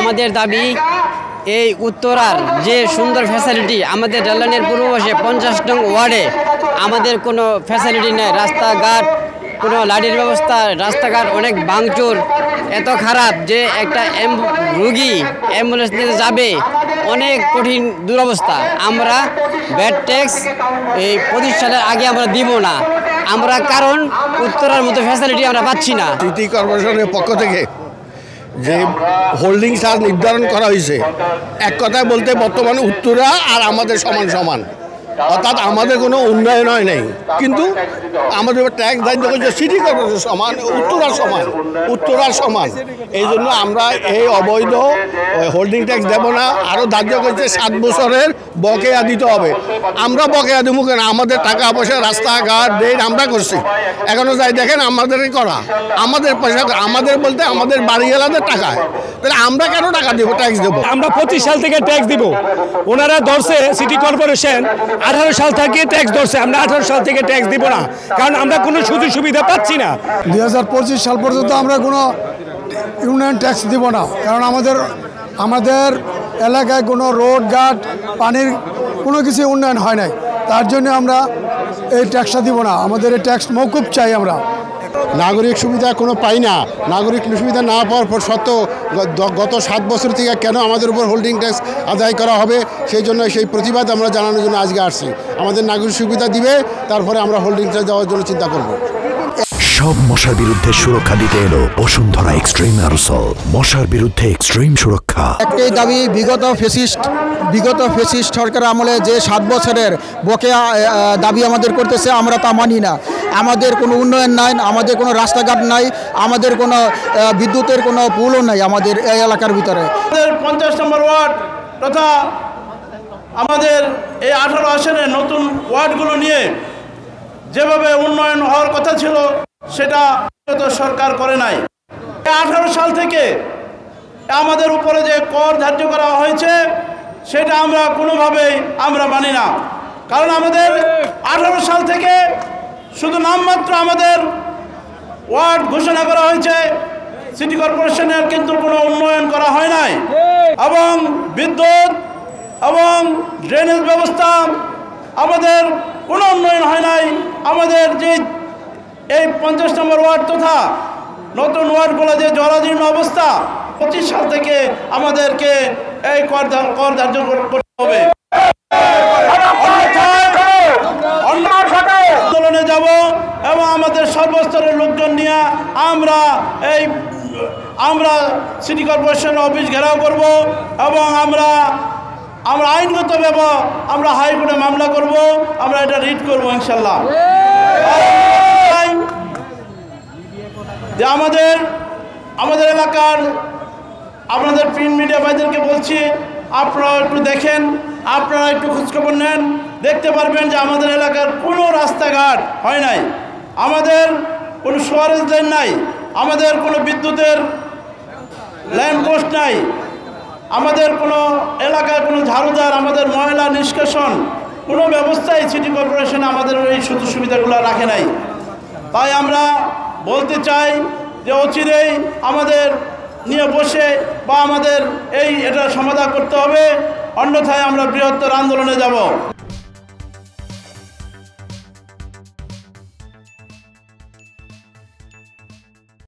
আমাদের দাবি এই উত্তরার যে সুন্দর ফ্যাসিলিটি আমাদের রেললাইনের পূর্ব পাশে 50 নং ওয়ার্ডে আমাদের কোনো ফ্যাসিলিটি নেই। রাস্তাঘাট, কোনো লাইটের ব্যবস্থা, রাস্তাঘাট অনেক ভাঙচুর, এত খারাপ যে একটা রুগী অ্যাম্বুলেন্স নিয়ে যাবে অনেক কঠিন দুরবস্থা। আমরা ব্যাড ট্যাক্স এই 25 সালের আগে আমরা দিব না, আমরা কারণ উত্তরার মতো ফ্যাসিলিটি আমরা পাচ্ছি না। সিটি কর্পোরেশনের পক্ষ থেকে যে হোল্ডিং চার্জ নির্ধারণ করা হয়েছে, এক কথায় বলতে বর্তমানে উত্তরা আর আমাদের সমান সমান, অর্থাৎ আমাদের কোনো উন্নয়ন হয় নাই, কিন্তু আমাদের ট্যাক্স দায়িত্ব করছে সিটি কর্পোরেশন সমান, উত্তরার সমান। এই জন্য আমরা এই অবৈধ হোল্ডিং ট্যাক্স দেব না। আরও ধার্য করছে 7 বছরের বকেয়া দিতে হবে। আমরা বকেয়া দেবো কেন? আমাদের টাকা পয়সা, রাস্তাঘাট, ড্রেন আমরা করছি, এখনও যাই দেখেন আমাদেরই করা, আমাদের পয়সা, আমাদের বলতে আমাদের বাড়িওয়ালাদের টাকায়, তাহলে আমরা কেন টাকা দেবো, ট্যাক্স দেবো? আমরা 25 সাল থেকে ট্যাক্স দিব, ওনারা ধরছে সিটি কর্পোরেশন 18 সাল থেকে ট্যাক্স ধরছে, আমরা 18 সাল থেকে ট্যাক্স দিব না, কারণ আমরা কোনো সুযোগ সুবিধা পাচ্ছি না। 2025 সাল পর্যন্ত আমরা কোনো ইউনিয়ন ট্যাক্স দিব না, কারণ আমাদের এলাকায় কোনো রোড ঘাট, পানির কোনো কিছু উন্নয়ন হয় নাই, তার জন্য আমরা এই ট্যাক্সটা দিব না। আমাদের এই ট্যাক্স মওকুফ চাই। আমরা নাগরিক সুবিধা কোনো পাই না। নাগরিক সুবিধা না পাওয়ার পর সত্ত্বেও গত 7 বছর থেকে কেন আমাদের উপর হোল্ডিং ট্যাক্স আদায় করা হবে, সেই জন্য সেই প্রতিবাদ আমরা জানানোর জন্য আজকে আসছি। আমাদের নাগরিক সুবিধা দিবে, তারপরে আমরা হোল্ডিং ট্যাক্স দেওয়ার জন্য চিন্তা করব। সব মশার বিরুদ্ধে সুরক্ষা দিতে এলো বসুন্ধরা এক্সট্রিম অ্যারোসল, মশার বিরুদ্ধে এক্সট্রিম সুরক্ষা। একটাই দাবি, বিগত ফেসিস্ট সরকার আমলে যে 7 বছরের বকেয়া দাবি আমাদের করতেছে, আমরা তা মানি না। আমাদের কোনো উন্নয়ন নাই, আমাদের কোনো রাস্তাঘাট নাই, আমাদের কোনো বিদ্যুতের কোনো পুলও নাই আমাদের এই এলাকার ভিতরে। আমাদের 50 নম্বর ওয়ার্ড তথা আমাদের এই 18 আসনের নতুন ওয়ার্ডগুলো নিয়ে যেভাবে উন্নয়ন হওয়ার কথা ছিল সেটা সরকার করে নাই। 18 সাল থেকে আমাদের উপরে যে কর ধার্য করা হয়েছে সেটা আমরা কোনোভাবেই আমরা মানি না, কারণ আমাদের 18 সাল থেকে শুধু নামমাত্র আমাদের ওয়ার্ড ঘোষণা করা হয়েছে, সিটি কর্পোরেশনের কিন্তু কোনো উন্নয়ন করা হয় নাই, এবং বিদ্যুৎ এবং ড্রেনেজ ব্যবস্থা আমাদের কোনো উন্নয়ন হয় নাই। আমাদের যে এই 50 নম্বর ওয়ার্ড তথা নতুন ওয়ার্ডগুলো যে জরাজীর্ণ অবস্থা, 25 সাল থেকে আমাদেরকে এই কর ধার্য করতে হবে, আন্দোলনে যাব এবং আমাদের সর্বস্তরের লোকজন নিয়ে আমরা সিটি কর্পোরেশন অফিস ঘেরাও করব এবং আমরা আইনগতভাবে আমরা হাইকোর্টে মামলা করব, আমরা এটা রিট করব ইনশাল্লাহ। যে আমাদের এলাকার আপনাদের প্রিন্ট মিডিয়া ভাইদেরকে বলছি, আপনারা একটু দেখেন, আপনারা একটু খোঁজখবর নেন, দেখতে পারবেন যে আমাদের এলাকার কোনো রাস্তাঘাট হয় নাই, আমাদের কোনো সোয়ারেজ লাইন নাই, আমাদের কোনো বিদ্যুতের ল্যাম্পপোস্ট নাই, আমাদের কোনো এলাকায় কোনো ঝাড়ুদার, আমাদের ময়লা নিষ্কাশন কোনো ব্যবস্থাই সিটি কর্পোরেশন আমাদের এই সুযোগ সুবিধাগুলো রাখে নাই। তাই আমরা বলতে চাই যে অচিরেই আমাদের নিয়ে বসে বা আমাদের এটা সমাধান করতে হবে, অন্যথায় আমরা বৃহত্তর আন্দোলনে যাব।